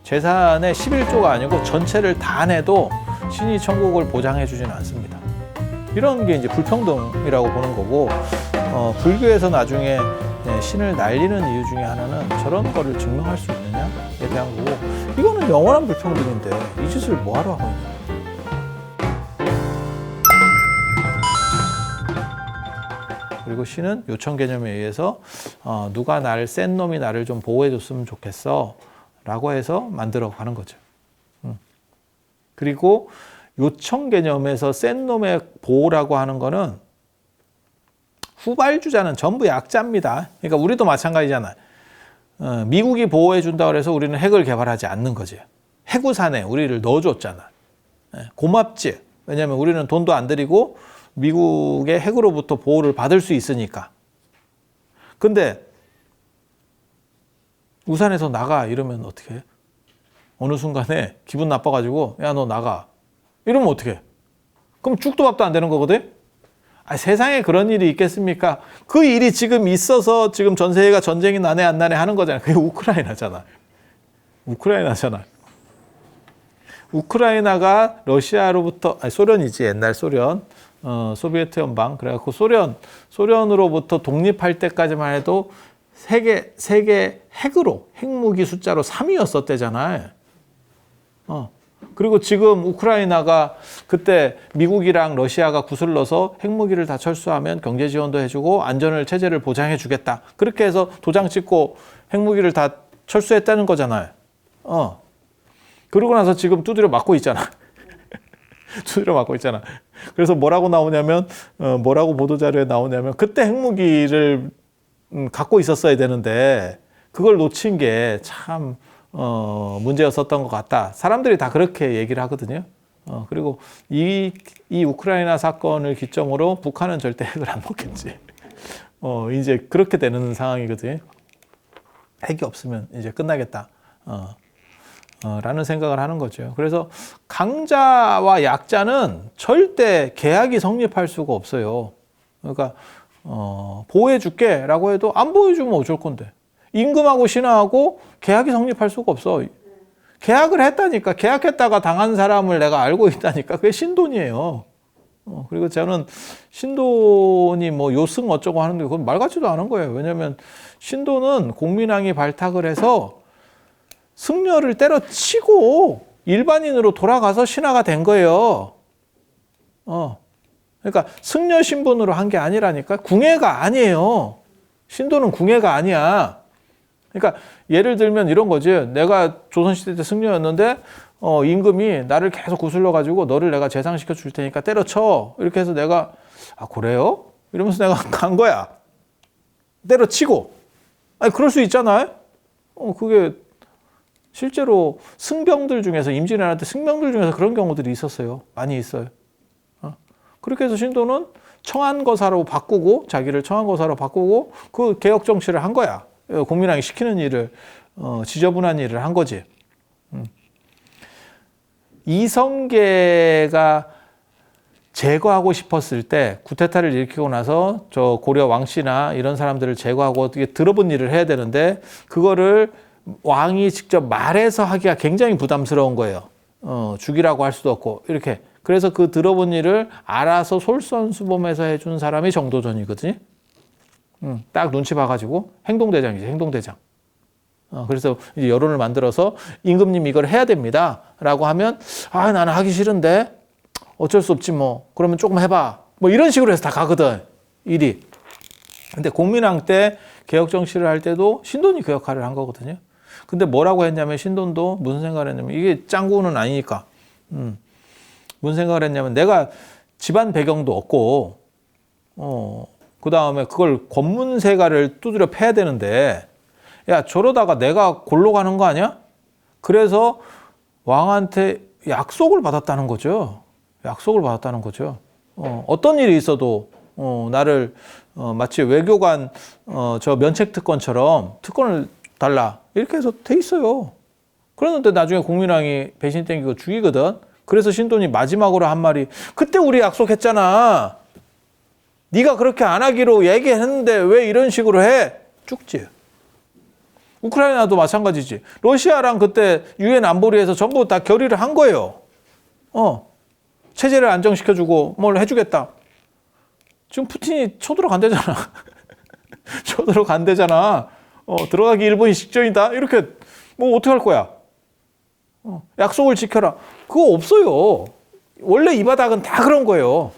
재산의 11조가 아니고 전체를 다 내도 신이 천국을 보장해 주지는 않습니다. 이런 게 이제 불평등이라고 보는 거고, 불교에서 나중에 신을 날리는 이유 중에 하나는 저런 거를 증명할 수 있느냐에 대한 거고, 이거는 영원한 불평등인데 이 짓을 뭐하러 하고 있냐. 그리고 신은 요청 개념에 의해서 누가 나를 센 놈이 나를 좀 보호해 줬으면 좋겠어 라고 해서 만들어 가는 거죠. 그리고 요청 개념에서 센 놈의 보호라고 하는 거는 후발주자는 전부 약자입니다. 그러니까 우리도 마찬가지잖아요. 미국이 보호해 준다고 해서 우리는 핵을 개발하지 않는 거지. 해구산에 우리를 넣어줬잖아. 고맙지. 왜냐하면 우리는 돈도 안 들이고 미국의 핵으로부터 보호를 받을 수 있으니까. 근데 우산에서 나가 이러면 어떻게 해? 어느 순간에 기분 나빠가지고 야 너 나가 이러면 어떻게 해? 그럼 죽도 밥도 안 되는 거거든? 세상에 그런 일이 있겠습니까? 그 일이 지금 있어서 지금 전 세계가 전쟁이 나네 안 나네 하는 거잖아. 그게 우크라이나잖아. 우크라이나가 러시아로부터, 소련이지, 옛날 소련. 소비에트 연방. 그래갖고 소련으로부터 독립할 때까지만 해도 세계 핵으로, 핵무기 숫자로 3위였었대잖아요. 그리고 지금 우크라이나가 그때 미국이랑 러시아가 구슬러서 핵무기를 다 철수하면 경제 지원도 해주고 안전을, 체제를 보장해 주겠다. 그렇게 해서 도장 찍고 핵무기를 다 철수했다는 거잖아요. 그러고 나서 지금 두드려 맞고 있잖아. 그래서 뭐라고 나오냐면, 뭐라고 보도자료에 나오냐면, 그때 핵무기를 갖고 있었어야 되는데, 그걸 놓친 게 참, 문제였었던 것 같다. 사람들이 다 그렇게 얘기를 하거든요. 그리고 이 우크라이나 사건을 기점으로 북한은 절대 핵을 안 먹겠지. 이제 그렇게 되는 상황이거든요. 핵이 없으면 이제 끝나겠다. 라는 생각을 하는 거죠. 그래서 강자와 약자는 절대 계약이 성립할 수가 없어요. 그러니까 보호해 줄게 라고 해도 안 보여주면 어쩔 건데. 임금하고 신하하고 계약이 성립할 수가 없어. 계약을 했다니까. 계약했다가 당한 사람을 내가 알고 있다니까. 그게 신돈이에요. 그리고 저는 신돈이 뭐 요승 어쩌고 하는데 그건 말 같지도 않은 거예요. 왜냐하면 신돈은 공민왕이 발탁을 해서 승려를 때려치고 일반인으로 돌아가서 신하가 된 거예요. 그러니까 승려 신분으로 한 게 아니라니까. 궁예가 아니에요. 신도는 궁예가 아니야. 그러니까 예를 들면 이런 거지. 내가 조선시대 때 승려였는데 임금이 나를 계속 구슬러 가지고 너를 내가 재상시켜 줄 테니까 때려쳐. 이렇게 해서 내가 그래요? 이러면서 내가 간 거야. 때려치고. 그럴 수 있잖아요. 그게 실제로 승병들 중에서 임진왜란 때 승병들 중에서 그런 경우들이 있었어요. 많이 있어요. 그렇게 해서 신도는 청안거사로 바꾸고 자기를 청안거사로 바꾸고 그 개혁 정치를 한 거야. 공민왕이 시키는 일을 지저분한 일을 한 거지. 이성계가 제거하고 싶었을 때 쿠데타를 일으키고 나서 저 고려 왕씨나 이런 사람들을 제거하고 어떻게 들어본 일을 해야 되는데 그거를 왕이 직접 말해서 하기가 굉장히 부담스러운 거예요. 죽이라고 할 수도 없고 이렇게. 그래서 그 들어본 일을 알아서 솔선수범해서 해준 사람이 정도전이거든요. 딱 눈치 봐가지고 행동대장이지, 행동대장. 그래서 이제 여론을 만들어서 임금님 이걸 해야 됩니다. 라고 하면 나는 하기 싫은데 어쩔 수 없지 뭐. 그러면 조금 해봐. 뭐 이런 식으로 해서 다 가거든, 일이. 근데 공민왕 때 개혁 정치를 할 때도 신돈이 그 역할을 한 거거든요. 근데 뭐라고 했냐면 신돈도 무슨 생각을 했냐면 이게 짱구는 아니니까. 무슨 생각을 했냐면 내가 집안 배경도 없고 그 다음에 그걸 권문세가를 두드려 패야 되는데 야 저러다가 내가 골로 가는 거 아니야? 그래서 왕한테 약속을 받았다는 거죠. 어떤 일이 있어도 나를 마치 외교관 저 면책 특권처럼 특권을 달라 이렇게 해서 돼 있어요. 그러는데 나중에 공민왕이 배신 땡기고 죽이거든. 그래서 신돈이 마지막으로 한 말이 그때 우리 약속했잖아. 네가 그렇게 안 하기로 얘기했는데 왜 이런 식으로 해? 죽지. 우크라이나도 마찬가지지. 러시아랑 그때 유엔 안보리에서 전부 다 결의를 한 거예요. 체제를 안정시켜주고 뭘 해주겠다. 지금 푸틴이 쳐들어간대잖아. 쳐들어간대잖아. 들어가기 1분이 직전이다. 이렇게 뭐 어떻게 할 거야? 약속을 지켜라. 그거 없어요. 원래 이 바닥은 다 그런 거예요.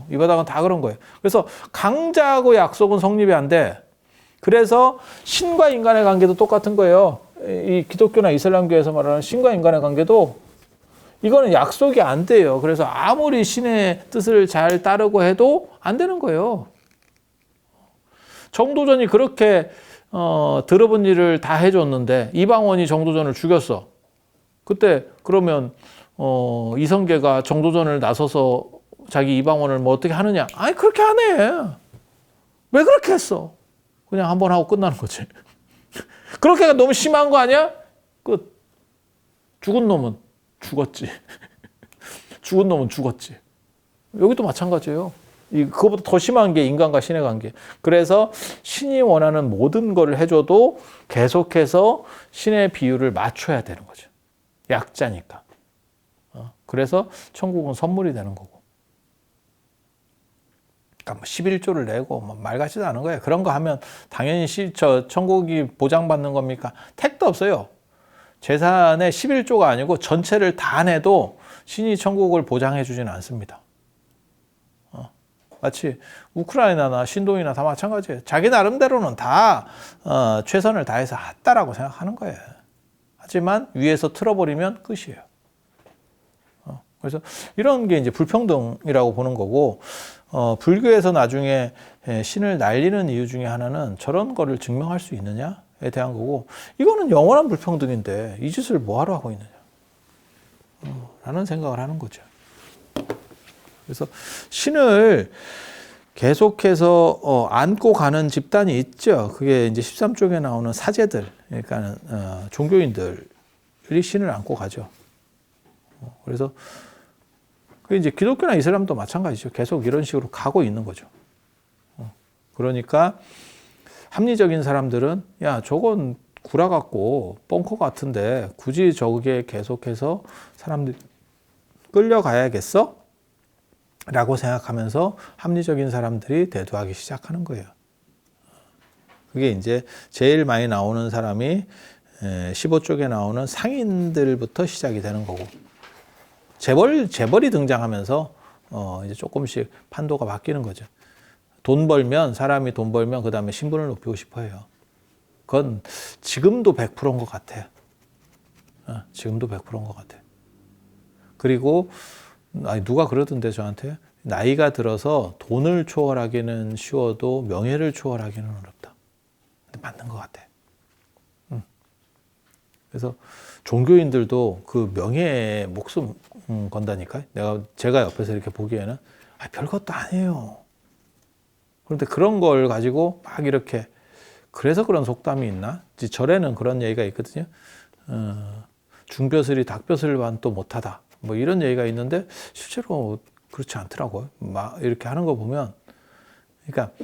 이 바닥은 다 그런 거예요. 그래서 강자하고 약속은 성립이 안 돼. 그래서 신과 인간의 관계도 똑같은 거예요. 이 기독교나 이슬람교에서 말하는 신과 인간의 관계도 이거는 약속이 안 돼요. 그래서 아무리 신의 뜻을 잘 따르고 해도 안 되는 거예요. 정도전이 그렇게 들어본 일을 다 해줬는데 이방원이 정도전을 죽였어. 그때 그러면 이성계가 정도전을 나서서 자기 이방원을 뭐 어떻게 하느냐? 아니 그렇게 안 해. 왜 그렇게 했어? 그냥 한번 하고 끝나는 거지. 그렇게가 너무 심한 거 아니야? 죽은 놈은 죽었지. 죽은 놈은 죽었지. 여기도 마찬가지예요. 그거보다 더 심한 게 인간과 신의 관계. 그래서 신이 원하는 모든 걸 해줘도 계속해서 신의 비율을 맞춰야 되는 거죠. 약자니까. 그래서 천국은 선물이 되는 거고. 그러니까 뭐 11조를 내고 말 같지도 않은 거예요. 그런 거 하면 당연히 천국이 보장받는 겁니까? 택도 없어요. 재산의 11조가 아니고 전체를 다 내도 신이 천국을 보장해 주지는 않습니다. 마치 우크라이나나 신도이나 다 마찬가지예요. 자기 나름대로는 다 최선을 다해서 했다라고 생각하는 거예요. 하지만 위에서 틀어버리면 끝이에요. 그래서 이런 게 이제 불평등이라고 보는 거고, 불교에서 나중에 신을 날리는 이유 중에 하나는 저런 거를 증명할 수 있느냐에 대한 거고, 이거는 영원한 불평등인데 이 짓을 뭐하러 하고 있느냐 라는 생각을 하는 거죠. 그래서 신을 계속해서 안고 가는 집단이 있죠. 그게 이제 13쪽에 나오는 사제들, 그러니까 종교인들이 신을 안고 가죠. 그래서 그게 이제 기독교나 이슬람도 마찬가지죠. 계속 이런 식으로 가고 있는 거죠. 그러니까 합리적인 사람들은 야 저건 구라 같고 뻥커 같은데 굳이 저게 계속해서 사람들이 끌려가야겠어? 라고 생각하면서 합리적인 사람들이 대두하기 시작하는 거예요. 그게 이제 제일 많이 나오는 사람이 15쪽에 나오는 상인들부터 시작이 되는 거고, 재벌이 등장하면서 이제 조금씩 판도가 바뀌는 거죠. 사람이 돈 벌면 그 다음에 신분을 높이고 싶어 해요. 그건 지금도 100%인 것 같아요. 지금도 100%인 것 같아요. 그리고 누가 그러던데 저한테 나이가 들어서 돈을 초월하기는 쉬워도 명예를 초월하기는 어렵다. 근데 맞는 것 같아. 그래서 종교인들도 그 명예에 목숨 건다니까. 제가 옆에서 이렇게 보기에는 별것도 아니에요. 그런데 그런 걸 가지고 막 이렇게, 그래서 그런 속담이 있나? 절에는 그런 얘기가 있거든요. 중벼슬이 닭벼슬만 또 못하다. 뭐 이런 얘기가 있는데 실제로 그렇지 않더라고요. 막 이렇게 하는 거 보면, 그러니까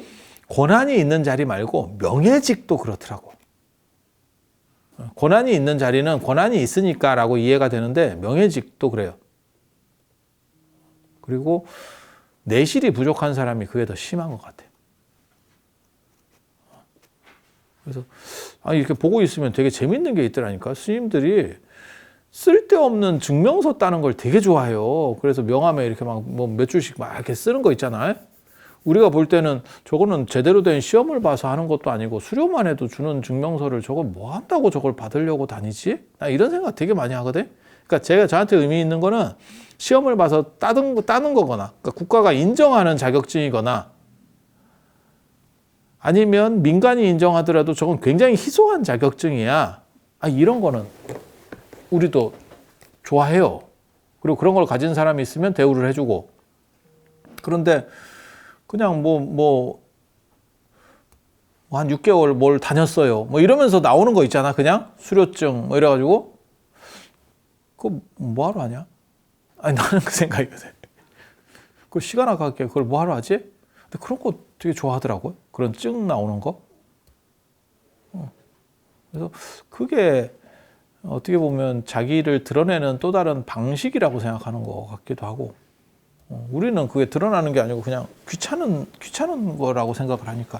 고난이 있는 자리 말고 명예직도 그렇더라고. 고난이 있는 자리는 고난이 있으니까라고 이해가 되는데 명예직도 그래요. 그리고 내실이 부족한 사람이 그게 더 심한 것 같아요. 그래서 이렇게 보고 있으면 되게 재밌는 게 있더라니까. 스님들이 쓸데없는 증명서 따는 걸 되게 좋아해요. 그래서 명함에 이렇게 막 뭐 몇 줄씩 막 이렇게 쓰는 거 있잖아요. 우리가 볼 때는 저거는 제대로 된 시험을 봐서 하는 것도 아니고 수료만 해도 주는 증명서를 저걸 뭐 한다고 저걸 받으려고 다니지? 나 이런 생각 되게 많이 하거든. 그러니까 저한테 의미 있는 거는 시험을 봐서 따는 거거나, 그러니까 국가가 인정하는 자격증이거나, 아니면 민간이 인정하더라도 저건 굉장히 희소한 자격증이야. 이런 거는 우리도 좋아해요. 그리고 그런 걸 가진 사람이 있으면 대우를 해주고. 그런데 그냥 한 6개월 뭘 다녔어요. 뭐 이러면서 나오는 거 있잖아. 그냥 수료증 뭐 이래가지고 그거 뭐하러 하냐? 나는 그 생각이거든. 그 시간 아깝게 그걸 뭐하러 하지? 근데 그런 거 되게 좋아하더라고요. 그런 증 나오는 거. 그래서 그게 어떻게 보면 자기를 드러내는 또 다른 방식이라고 생각하는 것 같기도 하고, 우리는 그게 드러나는 게 아니고 그냥 귀찮은 거라고 생각을 하니까.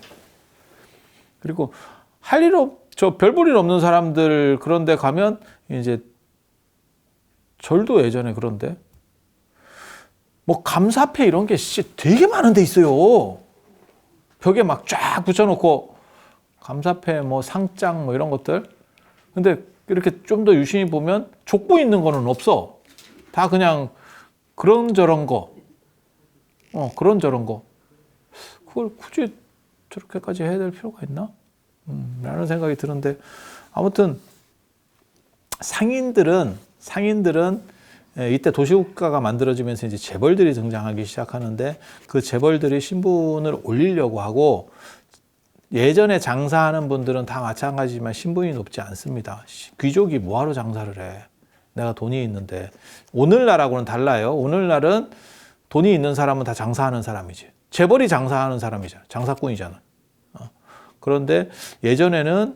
그리고 별 볼 일 없는 사람들 그런 데 가면 이제 절도 예전에 그런데 뭐 감사패 이런 게 되게 많은 데 있어요. 벽에 막 쫙 붙여놓고 감사패 뭐 상장 뭐 이런 것들. 근데 이렇게 좀 더 유심히 보면 족보 있는 거는 없어. 다 그냥 그런저런 거. 그런저런 거. 그걸 굳이 저렇게까지 해야 될 필요가 있나? 라는 생각이 드는데, 아무튼 상인들은 이때 도시국가가 만들어지면서 이제 재벌들이 등장하기 시작하는데, 그 재벌들이 신분을 올리려고 하고, 예전에 장사하는 분들은 다 마찬가지지만 신분이 높지 않습니다. 귀족이 뭐하러 장사를 해? 내가 돈이 있는데. 오늘날하고는 달라요. 오늘날은 돈이 있는 사람은 다 장사하는 사람이지. 재벌이 장사하는 사람이잖아. 장사꾼이잖아. 그런데 예전에는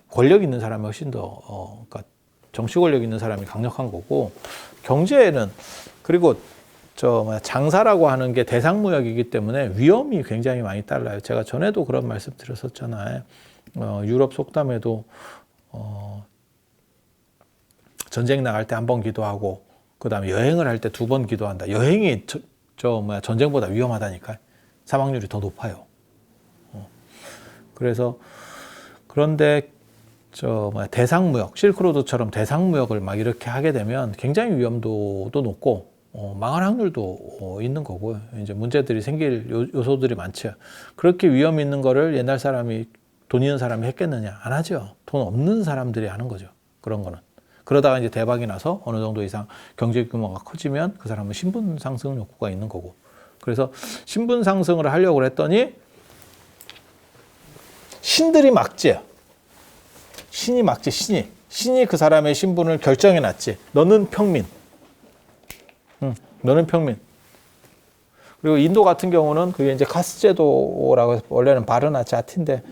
권력 있는 사람이 훨씬 더 그러니까 정치 권력 있는 사람이 강력한 거고, 경제에는 그리고 장사라고 하는 게 대상무역이기 때문에 위험이 굉장히 많이 달라요. 제가 전에도 그런 말씀 드렸었잖아요. 유럽 속담에도 전쟁 나갈 때 한 번 기도하고, 그 다음에 여행을 할 때 2번 기도한다. 여행이 전쟁보다 위험하다니까. 사망률이 더 높아요. 그래서 그런데 대상무역, 실크로드처럼 대상무역을 막 이렇게 하게 되면 굉장히 위험도도 높고 망할 확률도 있는 거고요. 이제 문제들이 생길 요소들이 많죠. 그렇게 위험 있는 거를 옛날 사람이, 돈 있는 사람이 했겠느냐? 안 하죠. 돈 없는 사람들이 하는 거죠. 그런 거는. 그러다가 이제 대박이 나서 어느 정도 이상 경제 규모가 커지면 그 사람은 신분 상승 욕구가 있는 거고. 그래서 신분 상승을 하려고 했더니 신들이 막지. 신이 막지, 신이. 신이 그 사람의 신분을 결정해 놨지. 너는 평민. 너는 평민. 그리고 인도 같은 경우는 그게 이제 카스 제도라고 해서 원래는 바르나 자티인데,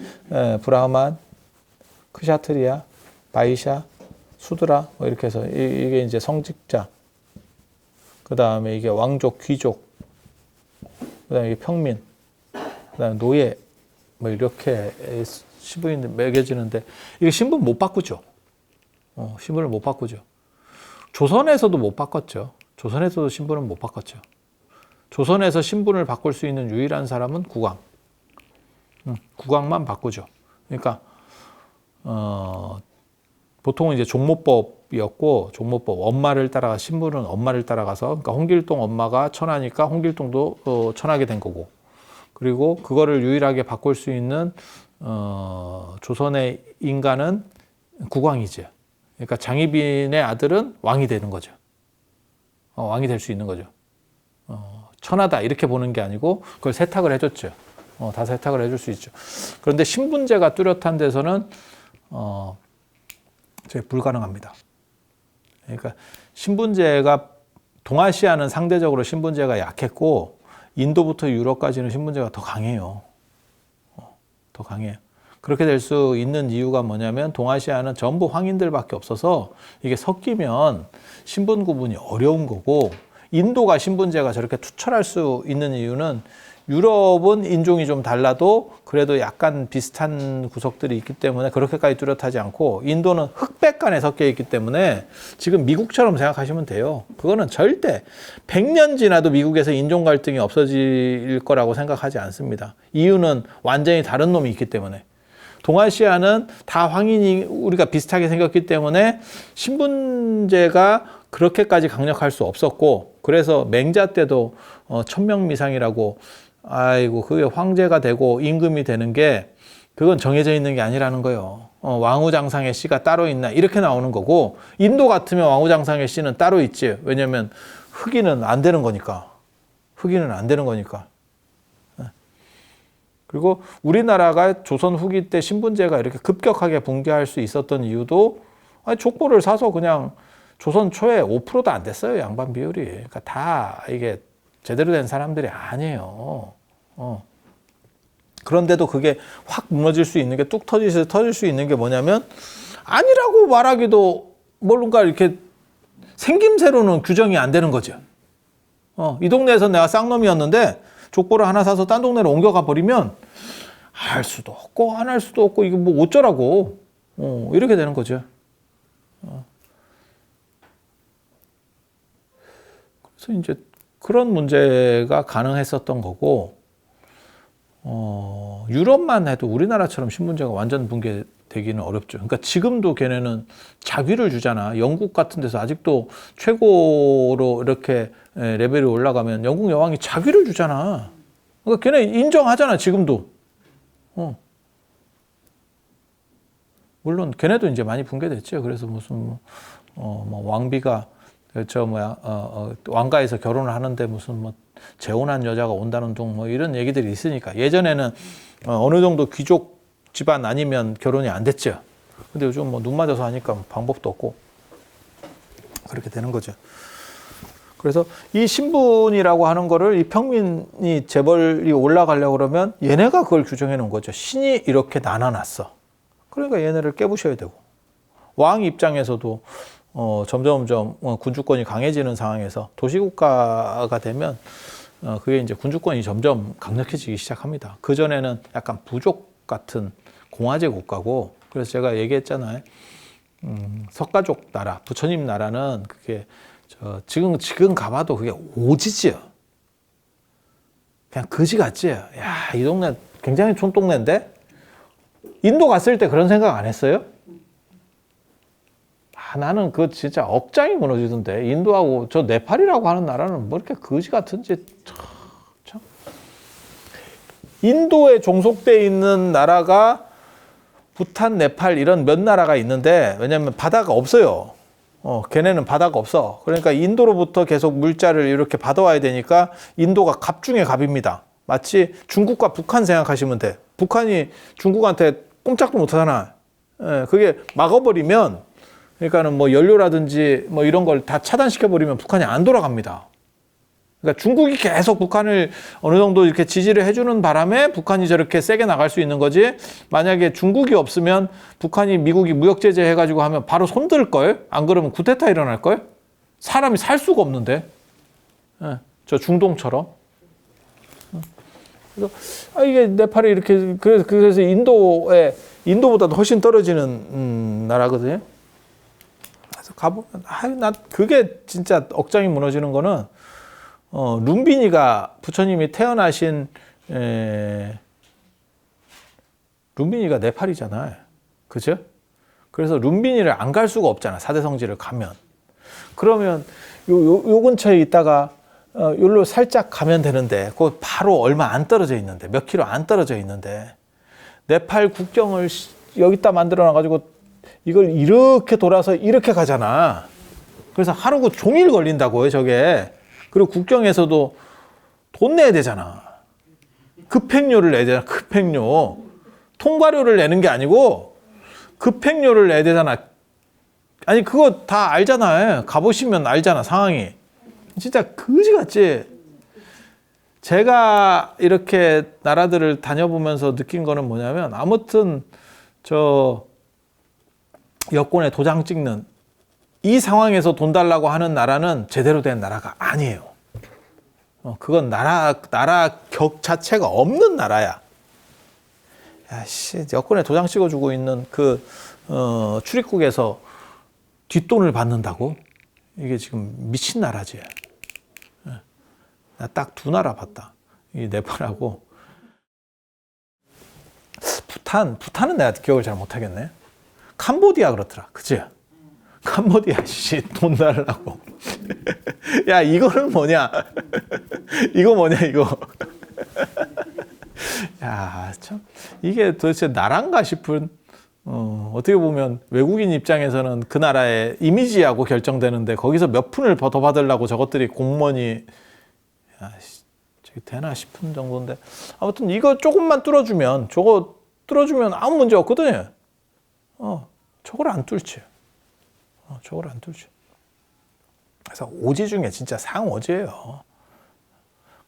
브라흐만, 크샤트리아, 바이샤, 수드라 뭐 이렇게 해서 이게 이제 성직자. 그 다음에 이게 왕족, 귀족. 그 다음에 이게 평민. 그 다음에 노예. 뭐 이렇게 신분이 매겨지는데, 이게 신분 못 바꾸죠. 신분을 못 바꾸죠. 조선에서도 못 바꿨죠. 조선에서도 신분을 못 바꿨죠. 조선에서 신분을 바꿀 수 있는 유일한 사람은 국왕. 국왕만 바꾸죠. 그러니까 보통은 이제 종모법이었고, 종모법 엄마를 따라가, 신분은 엄마를 따라가서, 그러니까 홍길동 엄마가 천하니까 홍길동도 천하게 된 거고, 그리고 그거를 유일하게 바꿀 수 있는 조선의 인간은 국왕이죠. 그러니까 장희빈의 아들은 왕이 되는 거죠. 왕이 될 수 있는 거죠. 천하다 이렇게 보는 게 아니고 그걸 세탁을 해줬죠. 다 세탁을 해줄 수 있죠. 그런데 신분제가 뚜렷한 데서는 불가능합니다. 그러니까 신분제가, 동아시아는 상대적으로 신분제가 약했고 인도부터 유럽까지는 신분제가 더 강해요. 더 강해요. 그렇게 될 수 있는 이유가 뭐냐면, 동아시아는 전부 황인들밖에 없어서 이게 섞이면 신분 구분이 어려운 거고, 인도가 신분제가 저렇게 투철할 수 있는 이유는, 유럽은 인종이 좀 달라도 그래도 약간 비슷한 구석들이 있기 때문에 그렇게까지 뚜렷하지 않고, 인도는 흑백 간에 섞여 있기 때문에 지금 미국처럼 생각하시면 돼요. 그거는 절대 100년 지나도 미국에서 인종 갈등이 없어질 거라고 생각하지 않습니다. 이유는 완전히 다른 놈이 있기 때문에. 동아시아는 다 황인이 우리가 비슷하게 생겼기 때문에 신분제가 그렇게까지 강력할 수 없었고, 그래서 맹자 때도 천명미상이라고, 아이고 그게 황제가 되고 임금이 되는 게 그건 정해져 있는 게 아니라는 거예요. 왕후장상의 씨가 따로 있나 이렇게 나오는 거고, 인도 같으면 왕후장상의 씨는 따로 있지. 왜냐면 흑인은 안 되는 거니까. 흑인은 안 되는 거니까. 그리고 우리나라가 조선 후기 때 신분제가 이렇게 급격하게 붕괴할 수 있었던 이유도, 족보를 사서 그냥 조선 초에 5%도 안 됐어요. 양반 비율이. 그러니까 다 이게 제대로 된 사람들이 아니에요. 그런데도 그게 확 무너질 수 있는 게 뚝 터질 수 있는 게 뭐냐면 아니라고 말하기도 뭔가 이렇게 생김새로는 규정이 안 되는 거죠. 이 동네에서 내가 쌍놈이었는데 족보를 하나 사서 딴 동네로 옮겨가 버리면 할 수도 없고 안 할 수도 없고 이거 뭐 어쩌라고 이렇게 되는 거죠. 그래서 이제 그런 문제가 가능했었던 거고 유럽만 해도 우리나라처럼 신분제가 완전 붕괴되기는 어렵죠. 그러니까 지금도 걔네는 자귀를 주잖아. 영국 같은 데서 아직도 최고로 이렇게 레벨이 올라가면 영국 여왕이 자귀를 주잖아. 그러니까 걔네 인정하잖아, 지금도. 물론 걔네도 이제 많이 붕괴됐죠. 그래서 무슨 뭐 왕비가 왕가에서 결혼을 하는데 무슨 뭐 재혼한 여자가 온다는 둥 뭐 이런 얘기들이 있으니까 예전에는 어느 정도 귀족 집안 아니면 결혼이 안 됐죠. 근데 요즘 뭐 눈 맞아서 하니까 방법도 없고 그렇게 되는 거죠. 그래서 이 신분이라고 하는 거를 이 평민이 재벌이 올라가려고 그러면 얘네가 그걸 규정해 놓은 거죠. 신이 이렇게 나눠놨어. 그러니까 얘네를 깨부셔야 되고 왕 입장에서도 점점점 군주권이 강해지는 상황에서 도시국가가 되면 그게 이제 군주권이 점점 강력해지기 시작합니다. 그전에는 약간 부족 같은 공화제 국가고 그래서 제가 얘기했잖아요. 석가족 나라, 부처님 나라는 그게 지금 가봐도 그게 오지지요. 그냥 거지 같지요. 야, 이 동네 굉장히 촌동네인데 인도 갔을 때 그런 생각 안 했어요? 나는 그 진짜 억장이 무너지던데 인도하고 저 네팔이라고 하는 나라는 뭐 이렇게 거지 같은지 참. 인도에 종속돼 있는 나라가 부탄, 네팔 이런 몇 나라가 있는데 왜냐하면 바다가 없어요. 걔네는 바다가 없어. 그러니까 인도로부터 계속 물자를 이렇게 받아와야 되니까 인도가 갑 중에 갑입니다. 마치 중국과 북한 생각하시면 돼. 북한이 중국한테 꼼짝도 못하잖아. 그게 막아버리면 그러니까는 뭐 연료라든지 뭐 이런 걸 다 차단시켜버리면 북한이 안 돌아갑니다. 그러니까 중국이 계속 북한을 어느 정도 이렇게 지지를 해주는 바람에 북한이 저렇게 세게 나갈 수 있는 거지. 만약에 중국이 없으면 북한이 미국이 무역 제재 해가지고 하면 바로 손들걸. 안 그러면 쿠데타 일어날걸. 사람이 살 수가 없는데. 저 중동처럼. 그래서 이게 네팔이 이렇게 그래서 인도보다도 훨씬 떨어지는 나라거든요. 그래서 가보면 나 그게 진짜 억장이 무너지는 거는 룸비니가 부처님이 태어나신 룸비니가 네팔이잖아요. 그죠? 그래서 룸비니를 안 갈 수가 없잖아. 4대 성지를 가면. 그러면 요 근처에 있다가 여기로 살짝 가면 되는데 그 바로 얼마 안 떨어져 있는데 몇 킬로 안 떨어져 있는데 네팔 국경을 여기다 만들어 놔가지고 이걸 이렇게 돌아서 이렇게 가잖아. 그래서 하루 종일 걸린다고요, 저게. 그리고 국경에서도 돈 내야 되잖아. 급행료를 내야 되잖아, 급행료. 통과료를 내는 게 아니고 급행료를 내야 되잖아. 아니, 그거 다 알잖아요. 가보시면 알잖아, 상황이. 진짜 거지같이. 제가 이렇게 나라들을 다녀보면서 느낀 거는 뭐냐면 아무튼 여권에 도장 찍는 이 상황에서 돈 달라고 하는 나라는 제대로 된 나라가 아니에요. 그건 나라 격 자체가 없는 나라야. 야, 씨, 여권에 도장 찍어주고 있는 출입국에서 뒷돈을 받는다고? 이게 지금 미친 나라지. 나 딱 두 나라 봤다. 이 네팔하고 부탄은 내가 기억을 잘 못하겠네. 캄보디아 그렇더라. 그치? 캄보디아 씨 돈 달라고. 야, 이거는 뭐냐? 이거 뭐냐, 이거. 야, 참 이게 도대체 나란가 싶은 어떻게 보면 외국인 입장에서는 그 나라의 이미지하고 결정되는데 거기서 몇 푼을 더 받으려고 저것들이 공무원이 야, 저게 되나 싶은 정도인데 아무튼 이거 조금만 뚫어주면 아무 문제 없거든요. 저걸 안 뚫지. 그래서 오지 중에 진짜 상오지예요.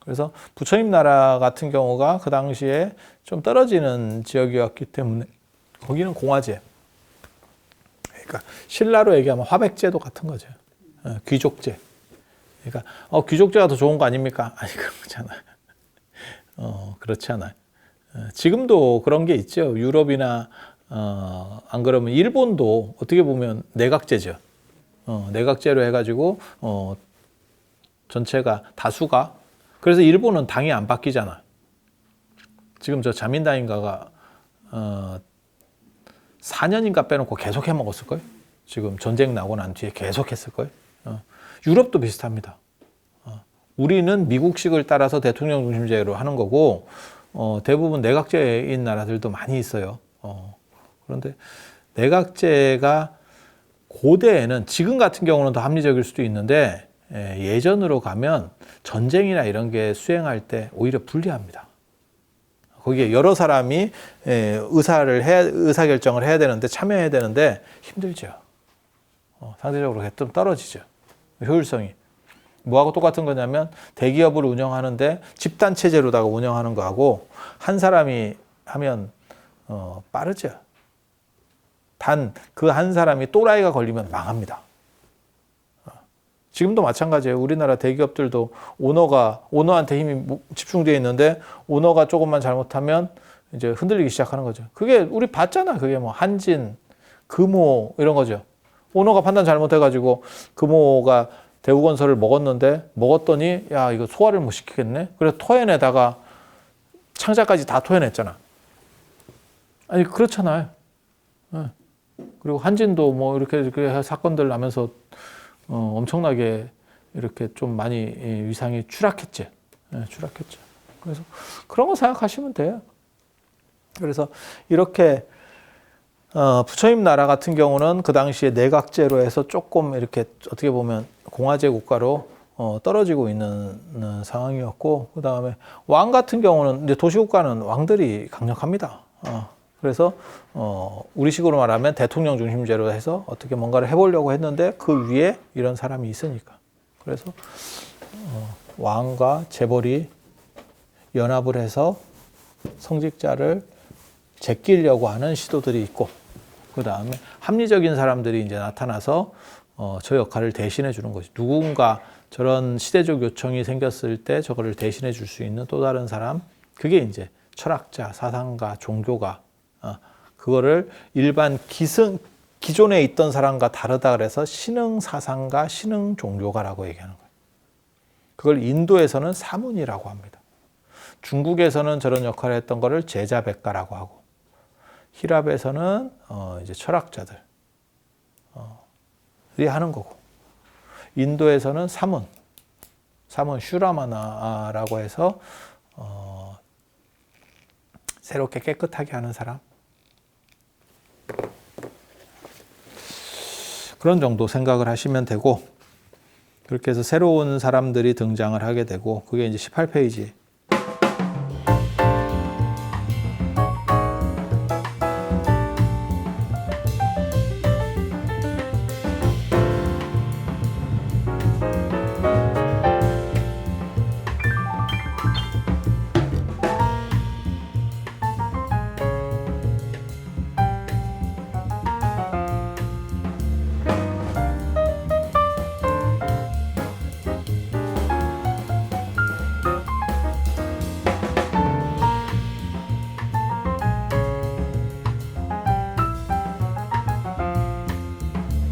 그래서 부처님 나라 같은 경우가 그 당시에 좀 떨어지는 지역이었기 때문에 거기는 공화제. 그러니까 신라로 얘기하면 화백제도 같은 거죠. 귀족제. 그러니까 귀족제가 더 좋은 거 아닙니까? 아니 그렇잖아요. 그렇지 않아요. 지금도 그런 게 있죠. 유럽이나 안 그러면 일본도 어떻게 보면 내각제죠. 내각제로 해가지고 전체가 다수가 그래서 일본은 당이 안 바뀌잖아. 지금 저 자민당인가가 4년인가 빼놓고 계속 해먹었을 거예요. 지금 전쟁 나고 난 뒤에 계속 했을 거예요. 유럽도 비슷합니다. 우리는 미국식을 따라서 대통령 중심제로 하는 거고 대부분 내각제인 나라들도 많이 있어요. 그런데 내각제가 고대에는 지금 같은 경우는 더 합리적일 수도 있는데 예전으로 가면 전쟁이나 이런 게 수행할 때 오히려 불리합니다. 거기에 여러 사람이 의사결정을 해야 되는데 참여해야 되는데 힘들죠. 상대적으로 좀 떨어지죠. 효율성이. 뭐하고 똑같은 거냐면 대기업을 운영하는데 집단 체제로다가 운영하는 거하고 한 사람이 하면 빠르죠. 단 그 한 사람이 또라이가 걸리면 망합니다. 지금도 마찬가지예요. 우리나라 대기업들도 오너한테 힘이 집중되어 있는데 오너가 조금만 잘못하면 이제 흔들리기 시작하는 거죠. 그게 우리 봤잖아. 그게 뭐 한진, 금호 이런 거죠. 오너가 판단 잘못해가지고 금호가 대우건설을 먹었더니 야 이거 소화를 못 시키겠네. 그래서 토해내다가 창자까지 다 토해냈잖아. 아니 그렇잖아요. 그리고 한진도 뭐 이렇게 사건들 나면서 엄청나게 이렇게 좀 많이 위상이 추락했죠. 추락했죠. 그래서 그런 거 생각하시면 돼요. 그래서 이렇게 부처님 나라 같은 경우는 그 당시에 내각제로 해서 조금 이렇게 어떻게 보면 공화제 국가로 떨어지고 있는 상황이었고, 그 다음에 왕 같은 경우는 이제 도시국가는 왕들이 강력합니다. 그래서 우리식으로 말하면 대통령 중심제로 해서 어떻게 뭔가를 해보려고 했는데 그 위에 이런 사람이 있으니까. 그래서 왕과 재벌이 연합을 해서 성직자를 제끼려고 하는 시도들이 있고, 그 다음에 합리적인 사람들이 이제 나타나서 저 역할을 대신해 주는 거지. 누군가 저런 시대적 요청이 생겼을 때 저거를 대신해 줄 수 있는 또 다른 사람, 그게 이제 철학자, 사상가, 종교가 그거를 일반 기존에 있던 사람과 다르다 그래서 신흥 사상가, 신흥 종교가라고 얘기하는 거예요. 그걸 인도에서는 사문이라고 합니다. 중국에서는 저런 역할을 했던 거를 제자백가라고 하고, 히랍에서는 이제 철학자들이 하는 거고, 인도에서는 사문 슈라마나라고 해서 새롭게 깨끗하게 하는 사람, 그런 정도 생각을 하시면 되고, 그렇게 해서 새로운 사람들이 등장을 하게 되고, 그게 이제 18페이지